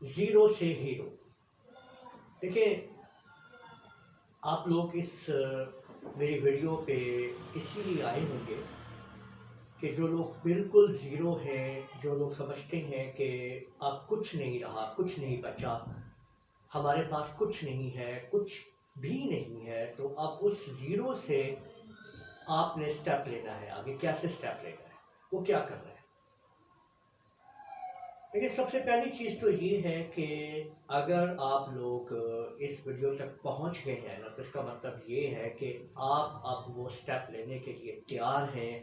Zero سے hero. دیکھیں آپ لوگ اس میری ویڈیو پہ اسی لیے آئے ہوں گے کہ جو لوگ بالکل زیرو ہیں، جو لوگ سمجھتے ہیں کہ اب کچھ نہیں رہا، کچھ نہیں بچا، ہمارے پاس کچھ نہیں ہے، کچھ بھی نہیں ہے، تو اب اس زیرو سے آپ نے سٹیپ لینا ہے. آگے کیسے سٹیپ لینا ہے، وہ کیا کرنا ہے؟ لیکن سب سے پہلی چیز تو یہ ہے کہ اگر آپ لوگ اس ویڈیو تک پہنچ گئے ہیں نا، تو اس کا مطلب یہ ہے کہ آپ اب وہ سٹیپ لینے کے لیے تیار ہیں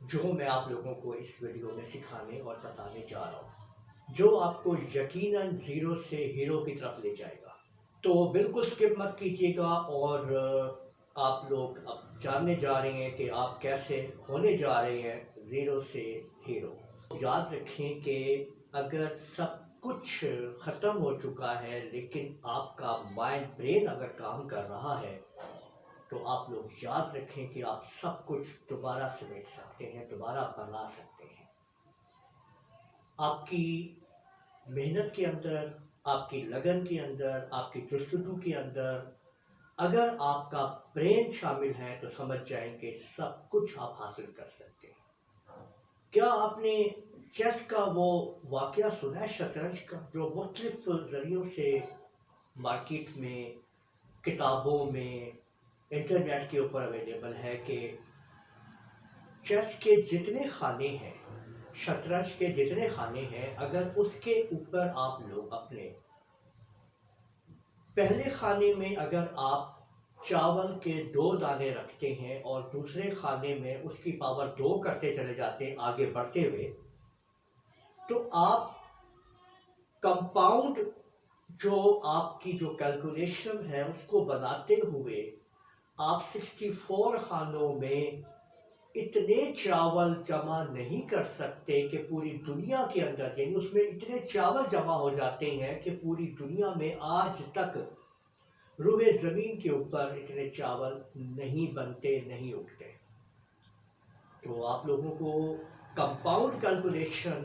جو میں آپ لوگوں کو اس ویڈیو میں سکھانے اور بتانے جا رہا ہوں، جو آپ کو یقیناً زیرو سے ہیرو کی طرف لے جائے گا. تو بالکل سکپ مت کیجیے گا، اور آپ لوگ اب جاننے جا رہے ہیں کہ آپ کیسے ہونے جا رہے ہیں زیرو سے ہیرو. یاد رکھیں کہ اگر سب کچھ ختم ہو چکا ہے لیکن آپ کا مائنڈ برین اگر کام کر رہا ہے تو آپ لوگ یاد رکھیں کہ آپ سب کچھ دوبارہ سمیٹ سکتے ہیں، دوبارہ بنا سکتے ہیں. آپ کی محنت کے اندر، آپ کی لگن کے اندر، آپ کی جستجو کے اندر اگر آپ کا برین شامل ہے تو سمجھ جائیں کہ سب کچھ آپ حاصل کر سکتے ہیں. کیا آپ نے چیس کا وہ واقعہ سنا ہے، شطرنج کا، جو مختلف ذریعوں سے مارکیٹ میں، کتابوں میں، انٹرنیٹ کے اوپر اویلیبل ہے کہ چیس کے جتنے خانے ہیں، شطرنج کے جتنے خانے ہیں، اگر اس کے اوپر آپ لوگ اپنے پہلے خانے میں اگر آپ چاول کے 2 دانے رکھتے ہیں اور دوسرے خانے میں اس کی پاور 2 کرتے چلے جاتے ہیں آگے بڑھتے ہوئے، تو آپ کمپاؤنڈ جو آپ کی جو کیلکولیشن ہے اس کو بناتے ہوئے آپ 64 خانوں میں اتنے چاول جمع نہیں کر سکتے کہ پوری دنیا کے اندر، یعنی اس میں اتنے چاول جمع ہو جاتے ہیں کہ پوری دنیا میں آج تک روئے زمین کے اوپر اتنے چاول نہیں بنتے، نہیں اگتے. تو آپ لوگوں کو کمپاؤنڈ کیلکولیشن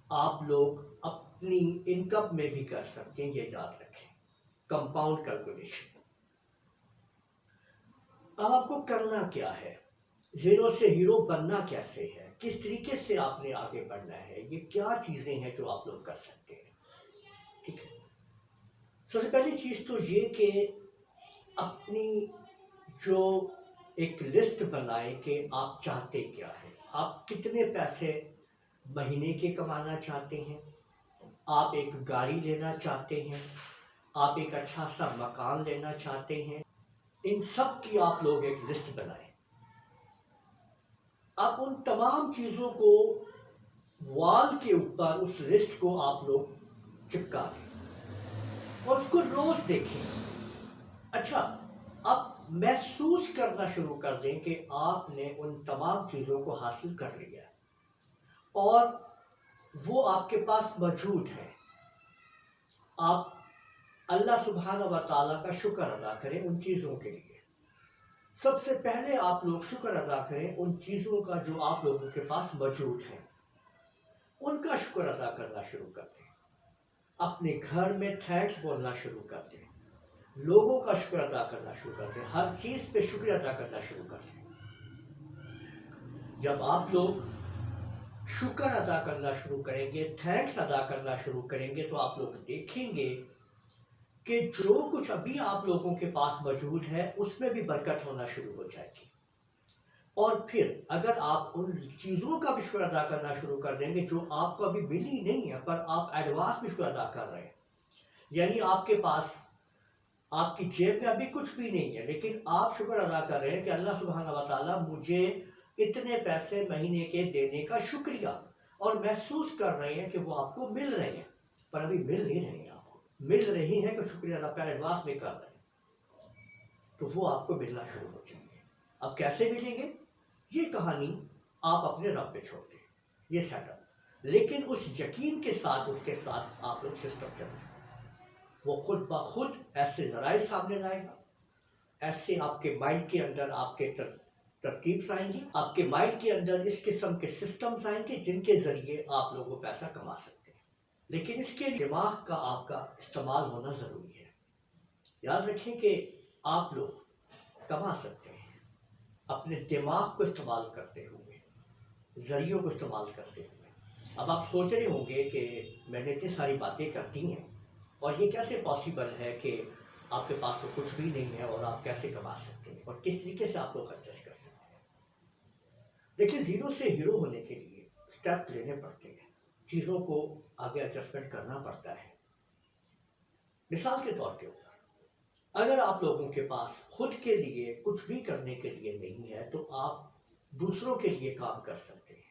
آپ لوگ اپنی انکم میں بھی کر سکتے ہیں، یہ یاد رکھیں. Compound calculation. اب آپ کو کرنا کیا ہے، زیرو سے ہیرو بننا کیسے ہے، کس طریقے سے آپ نے آگے بڑھنا ہے، یہ کیا چیزیں ہیں جو آپ لوگ کر سکتے ہیں. ٹھیک ہے، سب سے پہلی چیز تو یہ کہ اپنی جو ایک لسٹ بنائیں کہ آپ چاہتے کیا ہے. آپ کتنے پیسے مہینے کے کمانا چاہتے ہیں، آپ ایک گاڑی لینا چاہتے ہیں، آپ ایک اچھا سا مکان لینا چاہتے ہیں. ان سب کی آپ لوگ ایک لسٹ بنائیں. اب ان تمام چیزوں کو وال کے اوپر اس لسٹ کو آپ لوگ چپکا دیں اور اس کو روز دیکھیں. اچھا، اب محسوس کرنا شروع کر دیں کہ آپ نے ان تمام چیزوں کو حاصل کر لیا اور وہ آپ کے پاس موجود ہے. آپ اللہ سبحانہ و تعالیٰ کا شکر ادا کریں ان چیزوں کے لیے. سب سے پہلے آپ لوگ شکر ادا کریں ان چیزوں کا جو آپ لوگوں کے پاس موجود ہیں، ان کا شکر ادا کرنا شروع کر دیں. اپنے گھر میں تھینکس بولنا شروع کر دیں، لوگوں کا شکر ادا کرنا شروع کر دیں، ہر چیز پہ شکر ادا کرنا شروع کر دیں. جب آپ لوگ شکر ادا کرنا شروع کریں گے، تھینکس ادا کرنا شروع کریں گے، تو آپ لوگ دیکھیں گے کہ جو کچھ ابھی آپ لوگوں کے پاس موجود ہے اس میں بھی برکت ہونا شروع ہو جائے گی. اور پھر اگر آپ ان چیزوں کا بھی شکر ادا کرنا شروع کر دیں گے جو آپ کو ابھی ملی نہیں ہے پر آپ ایڈوانس میں شکر ادا کر رہے ہیں، یعنی آپ کے پاس، آپ کی جیب میں ابھی کچھ بھی نہیں ہے لیکن آپ شکر ادا کر رہے ہیں کہ اللہ سبحانہ و تعالیٰ مجھے اتنے پیسے مہینے کے دینے کا شکریہ، اور محسوس کر رہے ہیں کہ وہ آپ کو مل رہے ہیں پر ابھی مل نہیں رہے ہیں. آپ کو مل رہی ہیں کہ شکریہ ادا پہ ایڈوانس میں کر رہے ہیں، تو وہ آپ کو ملنا شروع ہو جائیں گے. اب کیسے ملیں گے، یہ کہانی آپ اپنے رب پہ چھوڑ دیں، یہ سیٹ اپ. لیکن اس یقین کے ساتھ، اس کے ساتھ آپ لوگ سسٹم چلیں، وہ خود بخود ایسے ذرائع سامنے لائے گا، ایسے آپ کے مائنڈ کے اندر آپ کے ترتیب آئیں گی، آپ کے مائنڈ کے اندر اس قسم کے سسٹمز آئیں گے جن کے ذریعے آپ لوگوں پیسہ کما سکتے ہیں. لیکن اس کے لیے دماغ کا آپ کا استعمال ہونا ضروری ہے۔ یاد رکھیں کہ آپ لوگ کما سکتے ہیں اپنے دماغ کو استعمال کرتے ہوئے، ذریعوں کو استعمال کرتے ہوئے۔ اب آپ سوچ رہے ہوں گے کہ میں نے اتنی ساری باتیں کر دی ہیں اور یہ کیسے پاسبل ہے کہ آپ کے پاس تو کچھ بھی نہیں ہے اور آپ کیسے کما سکتے ہیں اور کس طریقے سے آپ لوگ ایڈجسٹ کر سکتے ہیں۔ لیکن زیرو سے ہیرو ہونے کے لیے اسٹیپ لینے پڑتے ہیں، چیزوں کو آگے ایڈجسٹمنٹ کرنا پڑتا ہے۔ مثال کے طور کے اوپر اگر آپ لوگوں کے پاس خود کے لیے کچھ بھی کرنے کے لیے نہیں ہے تو آپ دوسروں کے لیے کام کر سکتے ہیں،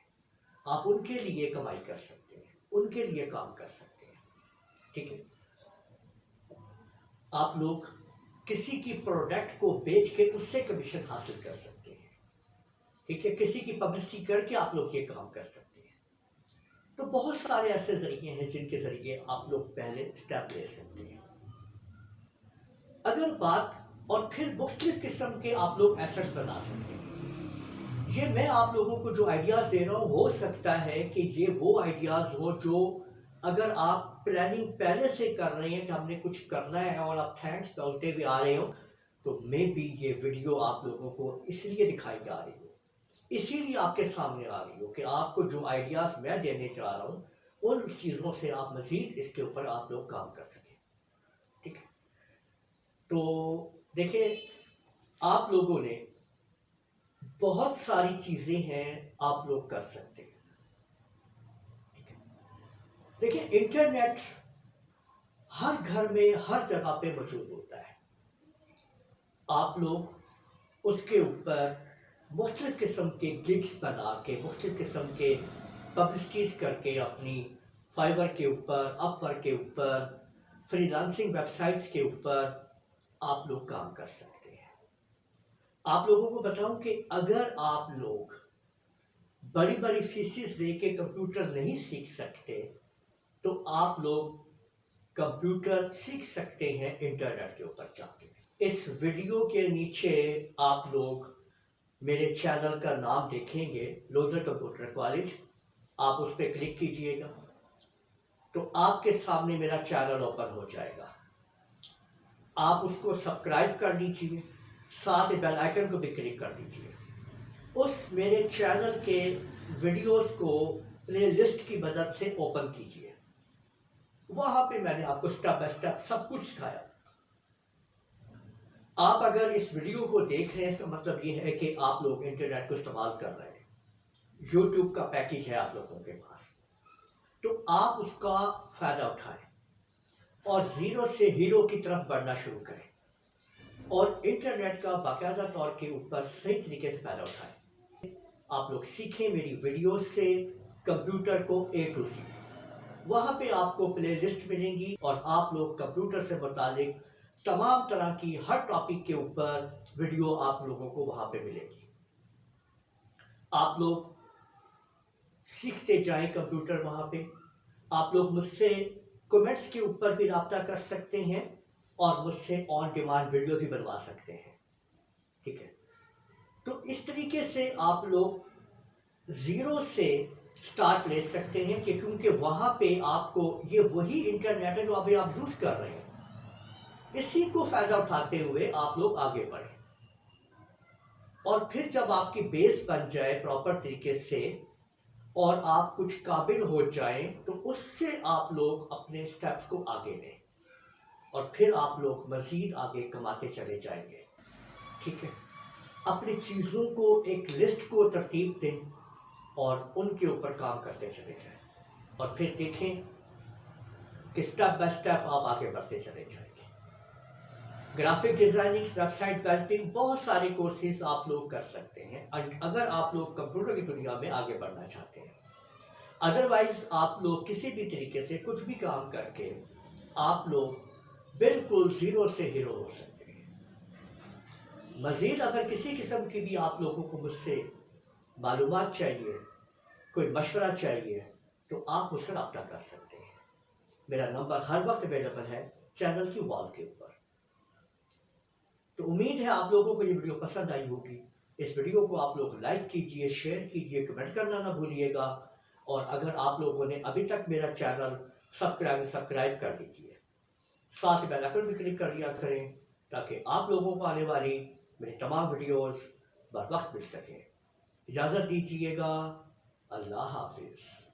آپ ان کے لیے کمائی کر سکتے ہیں، ان کے لیے کام کر سکتے ہیں، ٹھیک ہے۔ آپ لوگ کسی کی پروڈکٹ کو بیچ کے اس سے کمیشن حاصل کر سکتے ہیں، ٹھیک ہے، کسی کی پبلسٹی کر کے آپ لوگ یہ کام کر سکتے ہیں۔ تو بہت سارے ایسے ذریعے ہیں جن کے ذریعے آپ لوگ پہلے اسٹیپ لے سکتے ہیں۔ اگر بات اور پھر مختلف قسم کے آپ لوگ ایسٹس بنا سکتے ہیں۔ یہ میں آپ لوگوں کو جو آئیڈیاز دے رہا ہوں ہو سکتا ہے کہ یہ وہ آئیڈیاز ہو جو اگر آپ پلاننگ پہلے سے کر رہے ہیں کہ ہم نے کچھ کرنا ہے اور آپ تھینکس بولتے ہوئے آ رہے ہو تو میں بھی یہ ویڈیو آپ لوگوں کو اس لیے دکھائی جا رہی ہو، اسی لیے آپ کے سامنے آ رہی ہو کہ آپ کو جو آئیڈیاز میں دینے چاہ رہا ہوں ان چیزوں سے آپ مزید اس کے اوپر آپ لوگ کام کر سکیں، ٹھیک ہے۔ تو دیکھیں آپ لوگوں نے بہت ساری چیزیں ہیں آپ لوگ کر سکتے ہیں، ٹھیک ہے۔ دیکھیں انٹرنیٹ ہر گھر میں ہر جگہ پہ موجود ہوتا ہے، آپ لوگ اس کے اوپر مختلف قسم کے گگس بنا کے مختلف قسم کے پبلسٹیز کر کے اپنی فائبر کے اوپر، اپ ورک کے اوپر، فری لانسنگ ویب سائٹس کے اوپر آپ لوگ کام کر سکتے ہیں۔ آپ لوگوں کو بتاؤں کہ اگر آپ لوگ بڑی بڑی فیسز دے کے کمپیوٹر نہیں سیکھ سکتے تو آپ لوگ کمپیوٹر سیکھ سکتے ہیں انٹرنیٹ کے اوپر جا کے۔ اس ویڈیو کے نیچے آپ لوگ میرے چینل کا نام دیکھیں گے، لوزر کمپیوٹر کالج، آپ اس پہ کلک کیجئے گا تو آپ کے سامنے میرا چینل اوپن ہو جائے گا۔ آپ اس کو سبسکرائب کر لیجئے، ساتھ بیل آئیکن کو بھی کلک کر دیجئے۔ اس میرے چینل کے ویڈیوز کو پلے لسٹ کی مدد سے اوپن کیجئے، وہاں پہ میں نے آپ کو سٹیپ بائی سٹیپ سب کچھ سکھایا۔ آپ اگر اس ویڈیو کو دیکھ رہے ہیں اس کا مطلب یہ ہے کہ آپ لوگ انٹرنیٹ کو استعمال کر رہے ہیں، یوٹیوب کا پیکیج ہے آپ لوگوں کے پاس، تو آپ اس کا فائدہ اٹھائیں اور زیرو سے ہیرو کی طرف بڑھنا شروع کریں اور انٹرنیٹ کا باقاعدہ طور کے اوپر صحیح طریقے سے فائدہ اٹھائیں۔ آپ لوگ سیکھیں میری ویڈیوز سے کمپیوٹر کو A to Z، وہاں پہ آپ کو پلے لسٹ ملیں گی اور آپ لوگ کمپیوٹر سے متعلق تمام طرح کی ہر ٹاپک کے اوپر ویڈیو آپ لوگوں کو وہاں پہ ملے گی۔ آپ لوگ سیکھتے جائیں کمپیوٹر وہاں پہ، آپ لوگ مجھ سے کمنٹس کے اوپر بھی رابطہ کر سکتے ہیں اور مجھ سے آن ڈیمانڈ ویڈیو بھی بنوا سکتے ہیں، ٹھیک ہے۔ تو اس طریقے سے آپ لوگ زیرو سے سٹارٹ لے سکتے ہیں کہ کیونکہ وہاں پہ آپ کو یہ وہی انٹرنیٹ ہے جو ابھی آپ یوز کر رہے ہیں، اسی کو فائدہ اٹھاتے ہوئے آپ لوگ آگے بڑھیں اور پھر جب آپ کی بیس بن جائے پراپر طریقے سے اور آپ کچھ قابل ہو جائیں تو اس سے آپ لوگ اپنے سٹیپس کو آگے لیں اور پھر آپ لوگ مزید آگے کماتے چلے جائیں گے، ٹھیک ہے۔ اپنی چیزوں کو ایک لسٹ کو ترتیب دیں اور ان کے اوپر کام کرتے چلے جائیں اور پھر دیکھیں کہ سٹیپ بائی سٹیپ آپ آگے بڑھتے چلے جائیں گے۔ Graphic designing, web site developing, بہت سارے کورسز آپ لوگ کر سکتے ہیں اگر آپ لوگ کمپیوٹر کی دنیا میں آگے بڑھنا چاہتے ہیں۔ ادروائز آپ لوگ کسی بھی طریقے سے کچھ بھی کام کر کے آپ لوگ بالکل زیرو سے ہیرو ہو سکتے ہیں۔ مزید اگر کسی قسم کی بھی آپ لوگوں کو مجھ سے معلومات چاہیے، کوئی مشورہ چاہیے تو آپ مجھ سے رابطہ کر سکتے ہیں۔ میرا نمبر ہر وقت اویلیبل ہے چینل کی وال کے اوپر۔ تو امید ہے آپ لوگوں کو یہ ویڈیو پسند آئی ہوگی۔ اس ویڈیو کو آپ لوگ لائک کیجئے، شیئر کیجئے، کمنٹ کرنا نہ بھولیے گا، اور اگر آپ لوگوں نے ابھی تک میرا چینل سبسکرائب کر دیجیے، ساتھ ہی بیل آئکن بھی کلک کر دیا کریں تاکہ آپ لوگوں کو آنے والی میری تمام ویڈیوز بر وقت مل سکیں۔ اجازت دیجیے گا، اللہ حافظ۔